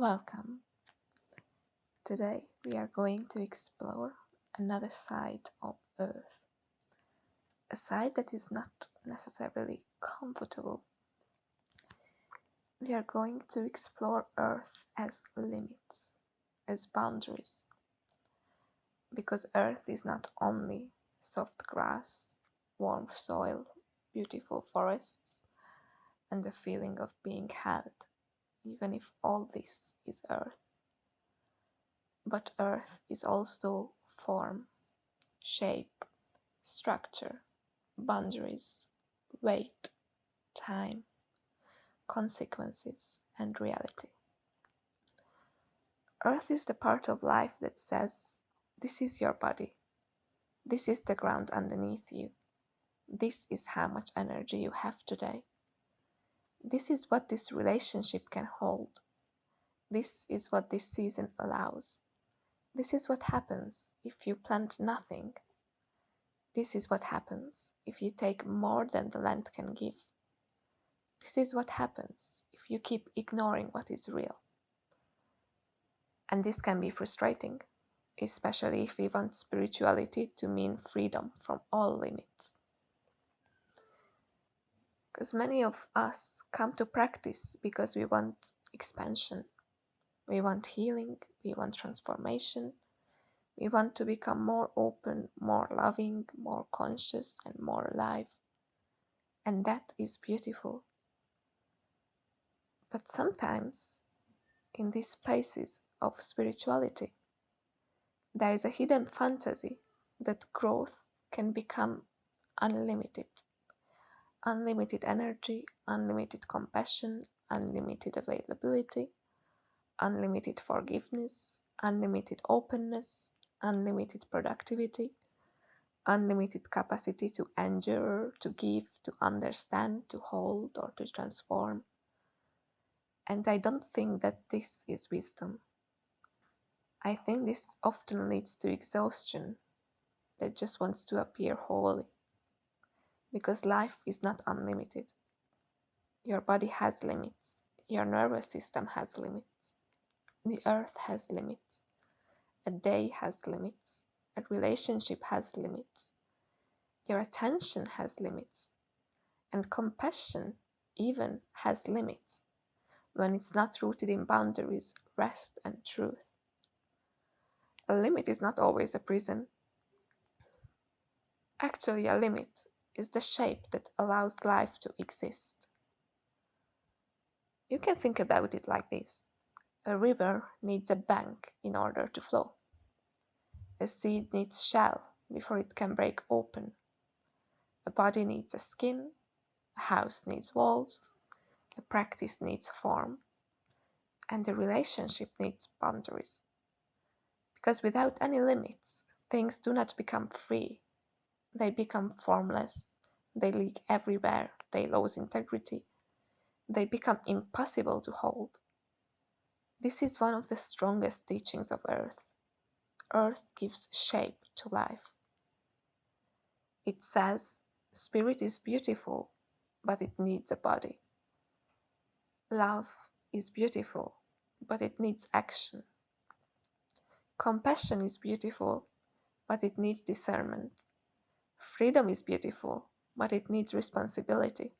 Welcome. Today we are going to explore another side of Earth, a side that is not necessarily comfortable. We are going to explore Earth as limits, as boundaries, because Earth is not only soft grass, warm soil, beautiful forests, and the feeling of being held, even if all this is Earth. But Earth is also form, shape, structure, boundaries, weight, time, consequences, and reality. Earth is the part of life that says, this is your body, this is the ground underneath you, this is how much energy you have today, this is what this relationship can hold, this is what this season allows, this is what happens if you plant nothing, this is what happens if you take more than the land can give. This is what happens if you keep ignoring what is real. And this can be frustrating, especially if we want spirituality to mean freedom from all limits. Because many of us come to practice because we want expansion, we want healing, we want transformation, we want to become more open, more loving, more conscious, and more alive. And that is beautiful. But sometimes, in these spaces of spirituality, there is a hidden fantasy that growth can become unlimited. Unlimited energy, unlimited compassion, unlimited availability, unlimited forgiveness, unlimited openness, unlimited productivity, unlimited capacity to endure, to give, to understand, to hold, or to transform. And I don't think that this is wisdom. I think this often leads to exhaustion that just wants to appear holy. Because life is not unlimited. Your body has limits. Your nervous system has limits. The earth has limits. A day has limits. A relationship has limits. Your attention has limits. And compassion even has limits when it's not rooted in boundaries, rest, and truth. A limit is not always a prison. Actually, a limit is the shape that allows life to exist. You can think about it like this. A river needs a bank in order to flow. A seed needs shell before it can break open. A body needs a skin. A house needs walls. A practice needs form. And a relationship needs boundaries. Because without any limits, things do not become free. They become formless. They leak everywhere. They lose integrity. They become impossible to hold. This is one of the strongest teachings of Earth. Earth gives shape to life. It says, spirit is beautiful, but it needs a body. Love is beautiful, but it needs action. Compassion is beautiful, but it needs discernment. Freedom is beautiful, but it needs responsibility.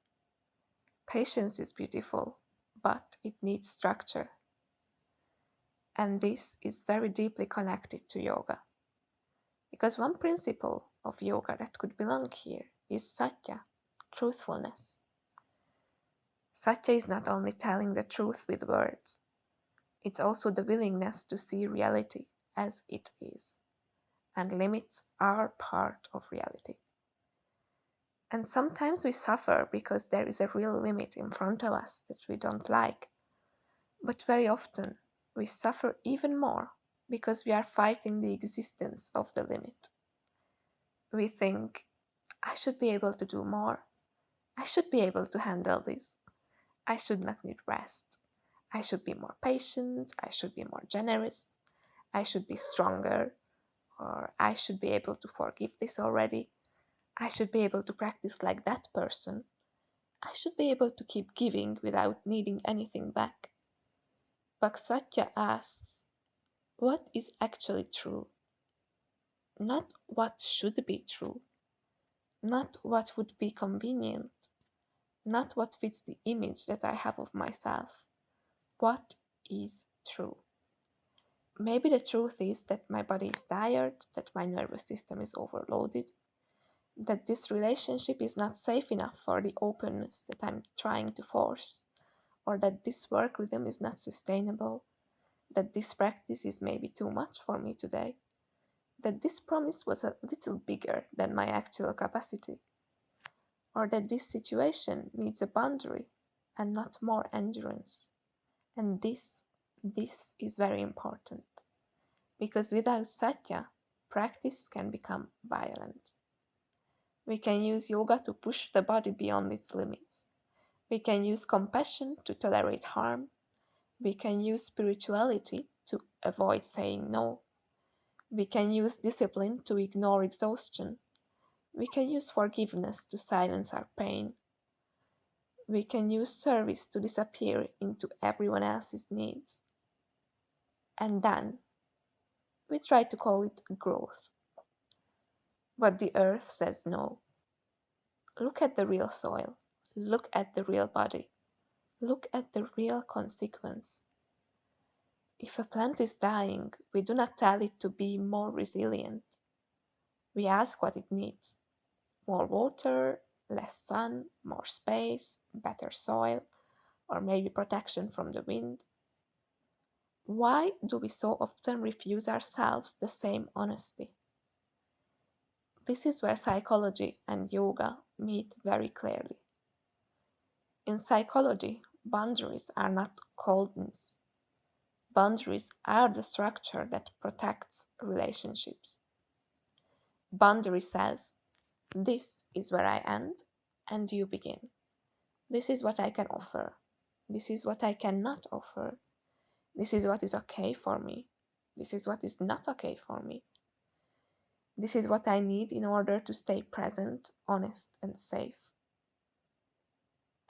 Patience is beautiful, but it needs structure. And this is very deeply connected to yoga. Because one principle of yoga that could belong here is Satya, truthfulness. Satya is not only telling the truth with words, it's also the willingness to see reality as it is. And limits are part of reality. And sometimes we suffer because there is a real limit in front of us that we don't like. But very often we suffer even more because we are fighting the existence of the limit. We think, I should be able to do more. I should be able to handle this. I should not need rest. I should be more patient. I should be more generous. I should be stronger. Or I should be able to forgive this already. I should be able to practice like that person. I should be able to keep giving without needing anything back. But Satya asks, what is actually true? Not what should be true, not what would be convenient, not what fits the image that I have of myself. What is true? Maybe the truth is that my body is tired, that my nervous system is overloaded, that this relationship is not safe enough for the openness that I'm trying to force, or that this work rhythm is not sustainable, that this practice is maybe too much for me today, that this promise was a little bigger than my actual capacity, or that this situation needs a boundary and not more endurance. And this is very important, because without Satya, practice can become violent. We can use yoga to push the body beyond its limits. We can use compassion to tolerate harm. We can use spirituality to avoid saying no. We can use discipline to ignore exhaustion. We can use forgiveness to silence our pain. We can use service to disappear into everyone else's needs. And then we try to call it growth. But the earth says no. Look at the real soil. Look at the real body. Look at the real consequence. If a plant is dying, we do not tell it to be more resilient. We ask what it needs: more water, less sun, more space, better soil, or maybe protection from the wind. Why do we so often refuse ourselves the same honesty? This is where psychology and yoga meet very clearly. In psychology, boundaries are not coldness. Boundaries are the structure that protects relationships. Boundary says, this is where I end and you begin. This is what I can offer. This is what I cannot offer. This is what is okay for me. This is what is not okay for me. This is what I need in order to stay present, honest, and safe.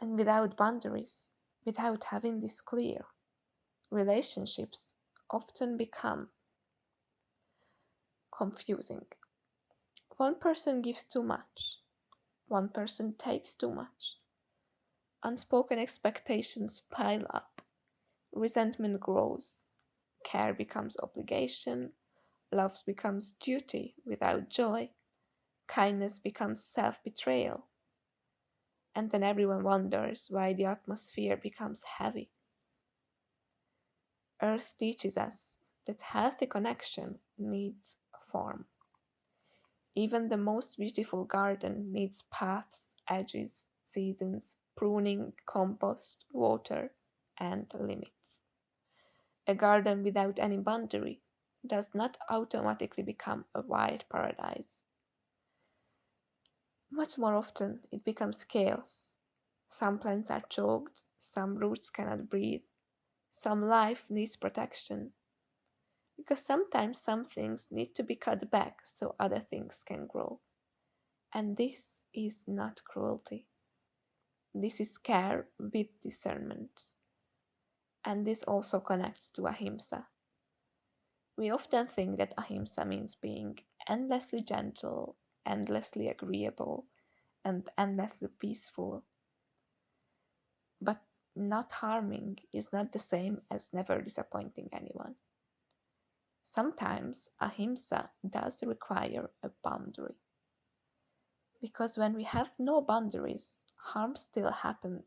And without boundaries, without having this clear, relationships often become confusing. One person gives too much, one person takes too much. Unspoken expectations pile up, resentment grows, care becomes obligation, love becomes duty without joy, kindness becomes self betrayal. And then everyone wonders why the atmosphere becomes heavy. Earth teaches us that healthy connection needs form. Even the most beautiful garden needs paths, edges, seasons, pruning, compost, water, and limits. A garden without any boundary does not automatically become a wild paradise. Much more often, it becomes chaos. Some plants are choked, some roots cannot breathe, some life needs protection. Because sometimes some things need to be cut back so other things can grow. And this is not cruelty. This is care with discernment. And this also connects to Ahimsa. We often think that Ahimsa means being endlessly gentle, endlessly agreeable, and endlessly peaceful. But not harming is not the same as never disappointing anyone. Sometimes Ahimsa does require a boundary. Because when we have no boundaries, harm still happens.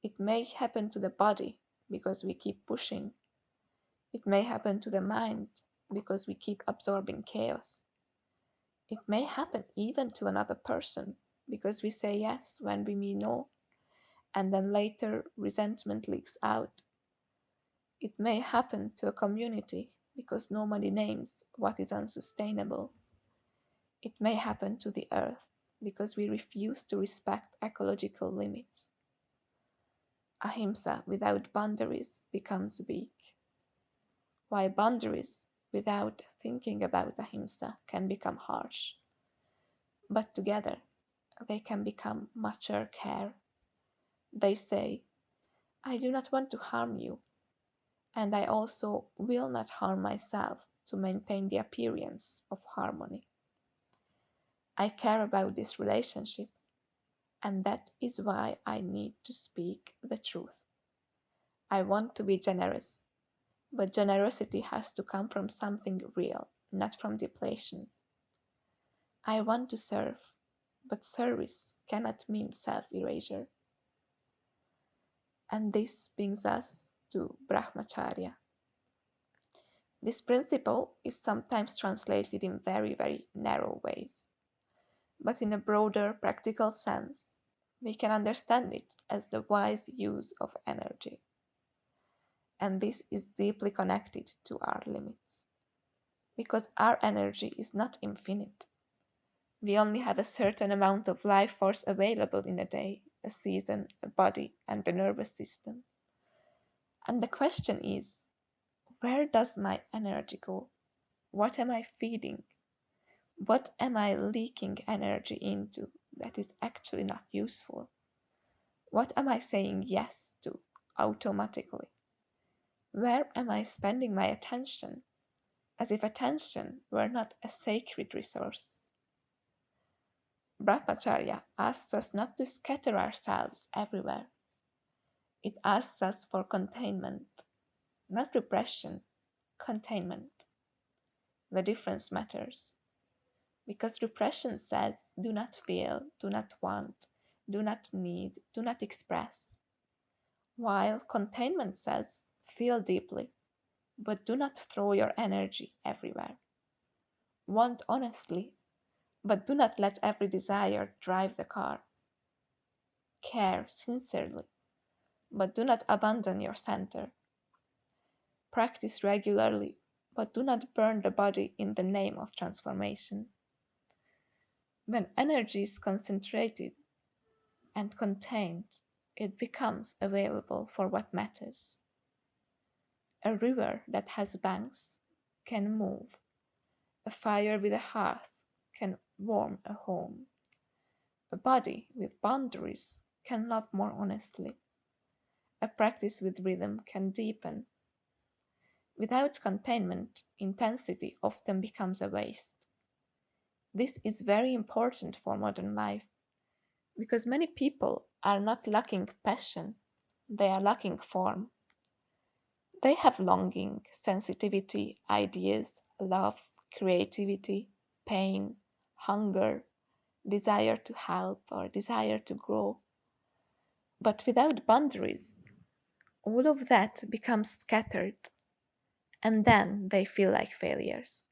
It may happen to the body because we keep pushing. It may happen to the mind because we keep absorbing chaos. It may happen even to another person because we say yes when we mean no, and then later resentment leaks out. It may happen to a community because nobody names what is unsustainable. It may happen to the earth because we refuse to respect ecological limits. Ahimsa without boundaries becomes weak, while boundaries without thinking about ahimsa can become harsh. But together, they can become mature care. They say, I do not want to harm you. and I also will not harm myself to maintain the appearance of harmony. I care about this relationship, and that is why I need to speak the truth. I want to be generous, but generosity has to come from something real, not from depletion. I want to serve, but service cannot mean self-erasure. And this brings us to Brahmacharya. This principle is sometimes translated in very, very narrow ways, but in a broader practical sense, we can understand it as the wise use of energy. And this is deeply connected to our limits, because our energy is not infinite. We only have a certain amount of life force available in a day, a season, a body, and a nervous system. And the question is, where does my energy go? What am I feeding? What am I leaking energy into that is actually not useful? What am I saying yes to automatically? Where am I spending my attention as if attention were not a sacred resource? Brahmacharya asks us not to scatter ourselves everywhere. It asks us for containment, not repression, containment. The difference matters because repression says do not feel, do not want, do not need, do not express, while containment says feel deeply, but do not throw your energy everywhere. Want honestly, but do not let every desire drive the car. Care sincerely, but do not abandon your center. Practice regularly, but do not burn the body in the name of transformation. When energy is concentrated and contained, it becomes available for what matters. A river that has banks can move. A fire with a hearth can warm a home. A body with boundaries can love more honestly. A practice with rhythm can deepen. Without containment, intensity often becomes a waste. This is very important for modern life because many people are not lacking passion, they are lacking form. They have longing, sensitivity, ideas, love, creativity, pain, hunger, desire to help or desire to grow. But without boundaries, all of that becomes scattered, and then they feel like failures.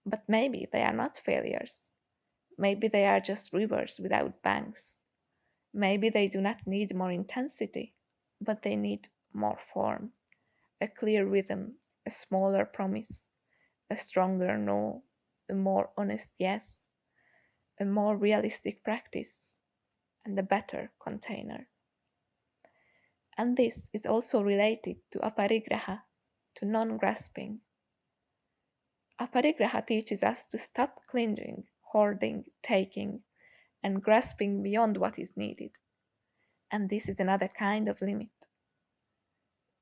But maybe they are not failures. Maybe they are just rivers without banks. Maybe they do not need more intensity, but they need more form, a clear rhythm, a smaller promise, a stronger no, a more honest yes, a more realistic practice, and a better container. And this is also related to Aparigraha, to non grasping. Aparigraha teaches us to stop clinging, hoarding, taking, and grasping beyond what is needed. And this is another kind of limit.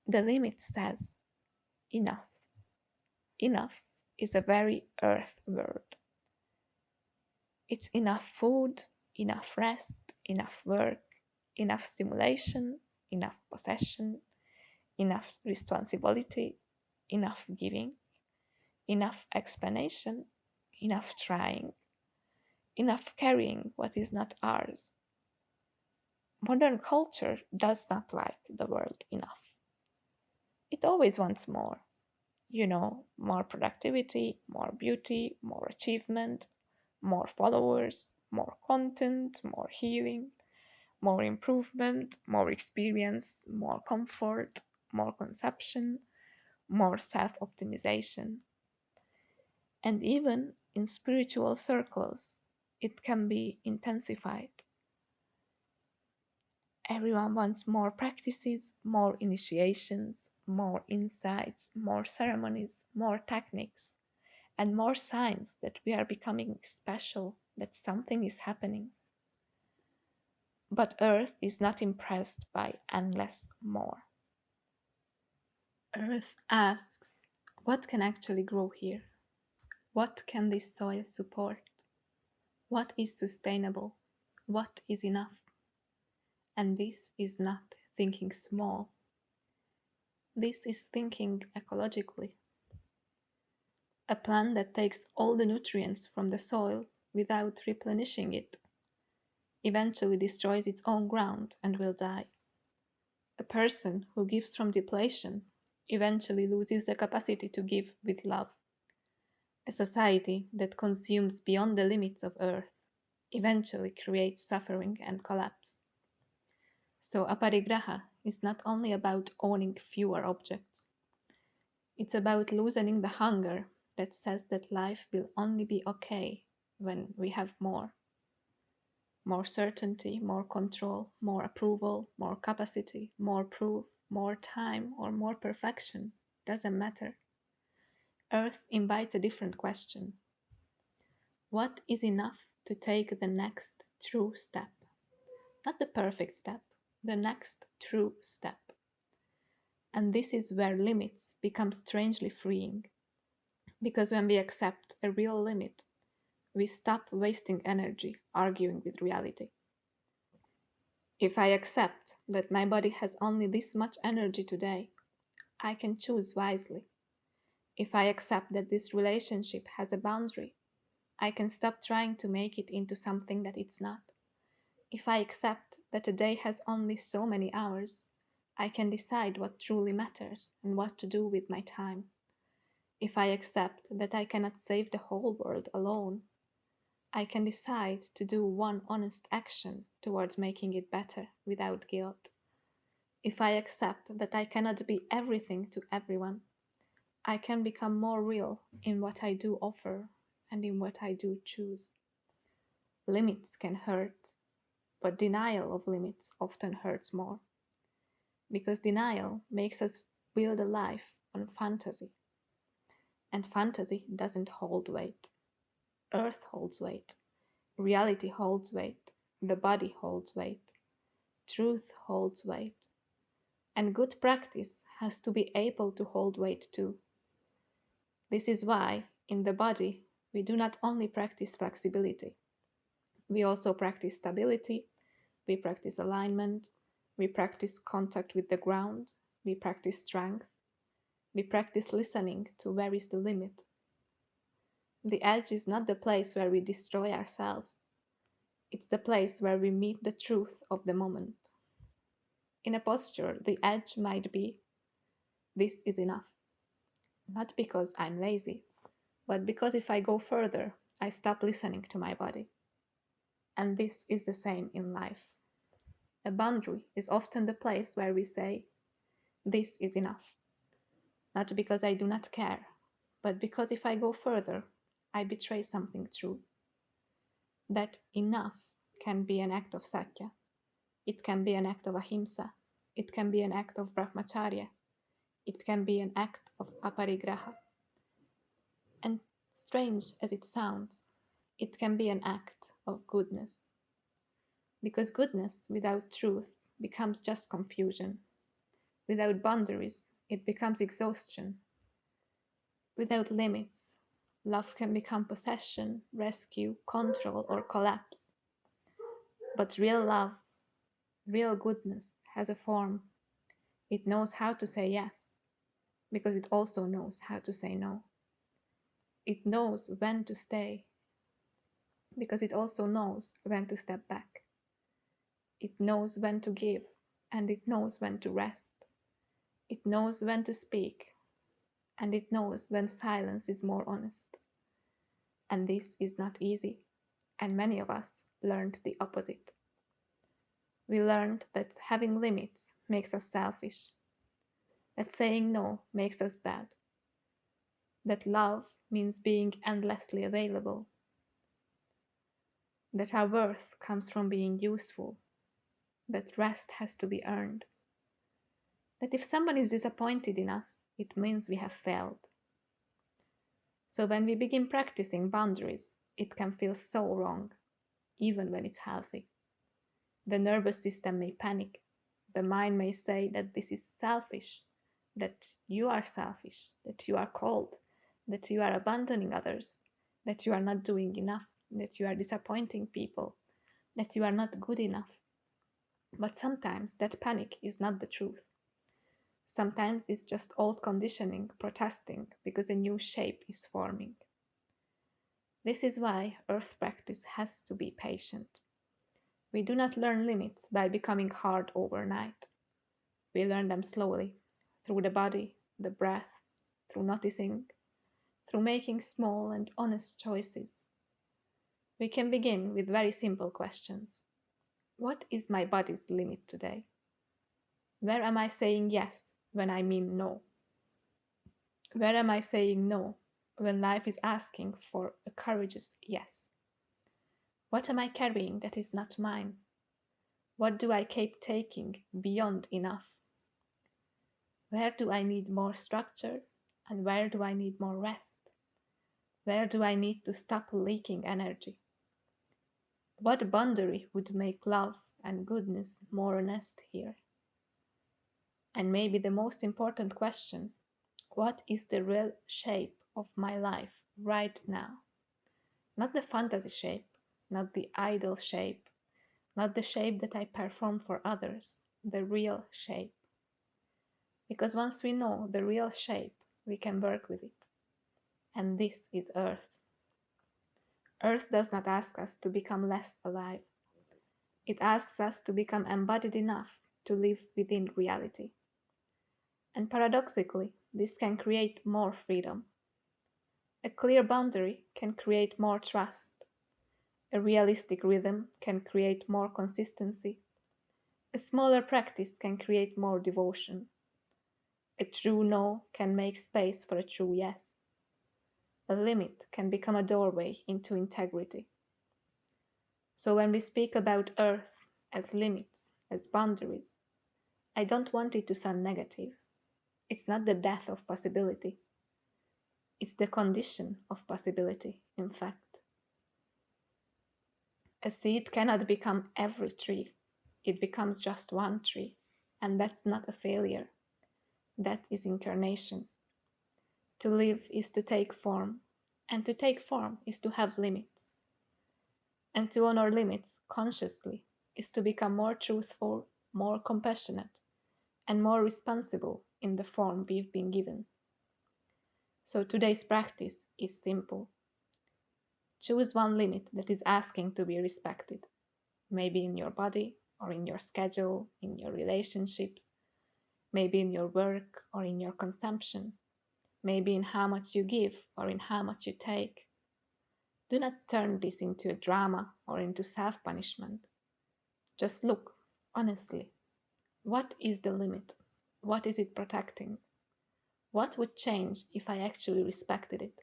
The limit says enough. Enough is a very earth word. It's enough food, enough rest, enough work, enough stimulation, enough possession, enough responsibility, enough giving, enough explanation, enough trying, enough carrying what is not ours. Modern culture does not like the word enough. It always wants more. More productivity, more beauty, more achievement, more followers, more content, more healing, more improvement, more experience, more comfort, more conception, more self optimization. And even in spiritual circles, it can be intensified. Everyone wants more practices, more initiations, more insights, more ceremonies, more techniques, and more signs that we are becoming special, that something is happening. But Earth is not impressed by endless more. Earth asks, what can actually grow here? What can this soil support? What is sustainable? What is enough? And this is not thinking small. This is thinking ecologically. A plant that takes all the nutrients from the soil without replenishing it eventually destroys its own ground and will die. A person who gives from depletion eventually loses the capacity to give with love. A society that consumes beyond the limits of Earth eventually creates suffering and collapse. So Aparigraha is not only about owning fewer objects. It's about loosening the hunger that says that life will only be okay when we have more. More certainty, more control, more approval, more capacity, more proof, more time, or more perfection. Doesn't matter. Earth invites a different question. What is enough to take the next true step? Not the perfect step, the next true step. And this is where limits become strangely freeing. Because when we accept a real limit, we stop wasting energy arguing with reality. If I accept that my body has only this much energy today, I can choose wisely. If I accept that this relationship has a boundary, I can stop trying to make it into something that it's not. If I accept that a day has only so many hours, I can decide what truly matters and what to do with my time. If I accept that I cannot save the whole world alone, I can decide to do one honest action towards making it better without guilt. If I accept that I cannot be everything to everyone, I can become more real in what I do offer and in what I do choose. Limits can hurt, but denial of limits often hurts more. Because denial makes us build a life on fantasy. And fantasy doesn't hold weight. Earth holds weight. Reality holds weight. The body holds weight. Truth holds weight. And good practice has to be able to hold weight too. This is why, in the body, we do not only practice flexibility, we also practice stability, we practice alignment, we practice contact with the ground, we practice strength, we practice listening to where is the limit. The edge is not the place where we destroy ourselves. It's the place where we meet the truth of the moment. In a posture, the edge might be, this is enough. Not because I'm lazy, but because if I go further, I stop listening to my body. And this is the same in life. A boundary is often the place where we say, this is enough. Not because I do not care, but because if I go further, I betray something true. That enough can be an act of Satya. It can be an act of Ahimsa. It can be an act of Brahmacharya. It can be an act of Aparigraha. And strange as it sounds, it can be an act of goodness. Because goodness without truth becomes just confusion. Without boundaries, it becomes exhaustion. Without limits, love can become possession, rescue, control, or collapse. But real love, real goodness has a form. It knows how to say yes, because it also knows how to say no. It knows when to stay, because it also knows when to step back. It knows when to give, and it knows when to rest. It knows when to speak, and it knows when silence is more honest. And this is not easy, and many of us learned the opposite. We learned that having limits makes us selfish, that saying no makes us bad, that love means being endlessly available, that our worth comes from being useful, that rest has to be earned, that if someone is disappointed in us, it means we have failed. So when we begin practicing boundaries, it can feel so wrong, even when it's healthy. The nervous system may panic. The mind may say that this is selfish, that you are selfish, that you are cold, that you are abandoning others, that you are not doing enough, that you are disappointing people, that you are not good enough. But sometimes that panic is not the truth. Sometimes it's just old conditioning protesting because a new shape is forming. This is why earth practice has to be patient. We do not learn limits by becoming hard overnight. We learn them slowly, through the body, the breath, through noticing, through making small and honest choices. We can begin with very simple questions. What is my body's limit today? Where am I saying yes when I mean no? Where am I saying no when life is asking for a courageous yes? What am I carrying that is not mine? What do I keep taking beyond enough? Where do I need more structure and where do I need more rest? Where do I need to stop leaking energy? What boundary would make love and goodness more honest here? And maybe the most important question, what is the real shape of my life right now? Not the fantasy shape, not the ideal shape, not the shape that I perform for others, the real shape. Because once we know the real shape, we can work with it. And this is Earth. Earth does not ask us to become less alive. It asks us to become embodied enough to live within reality. And paradoxically, this can create more freedom. A clear boundary can create more trust. A realistic rhythm can create more consistency. A smaller practice can create more devotion. A true no can make space for a true yes. A limit can become a doorway into integrity. So when we speak about Earth as limits, as boundaries, I don't want it to sound negative. It's not the death of possibility. It's the condition of possibility, in fact. A seed cannot become every tree. It becomes just one tree. And that's not a failure. That is incarnation. To live is to take form. And to take form is to have limits. And to honor limits consciously is to become more truthful, more compassionate, and more responsible in the form we've been given. So today's practice is simple. Choose one limit that is asking to be respected, maybe in your body or in your schedule, in your relationships, maybe in your work or in your consumption, maybe in how much you give or in how much you take. Do not turn this into a drama or into self-punishment. Just look, honestly, what is the limit? What is it protecting? What would change if I actually respected it?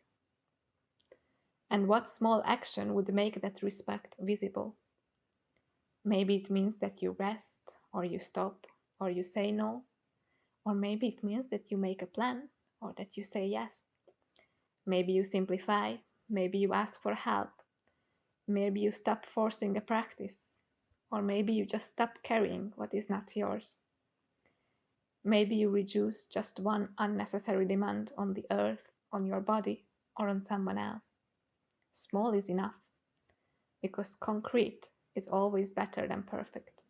And what small action would make that respect visible? Maybe it means that you rest, or you stop, or you say no, or maybe it means that you make a plan, or that you say yes. Maybe you simplify, maybe you ask for help, maybe you stop forcing a practice, or maybe you just stop carrying what is not yours. Maybe you reduce just one unnecessary demand on the earth, on your body, or on someone else. Small is enough, because concrete is always better than perfect.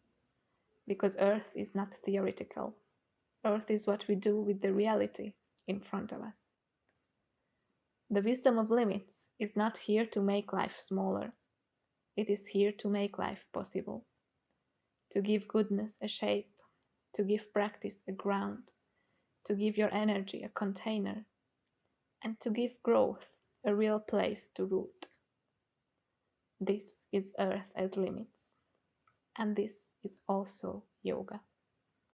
Because earth is not theoretical. Earth is what we do with the reality in front of us. The wisdom of limits is not here to make life smaller. It is here to make life possible. To give goodness a shape, to give practice a ground, to give your energy a container, and to give growth a real place to root. This is Earth as limits, and this is also yoga.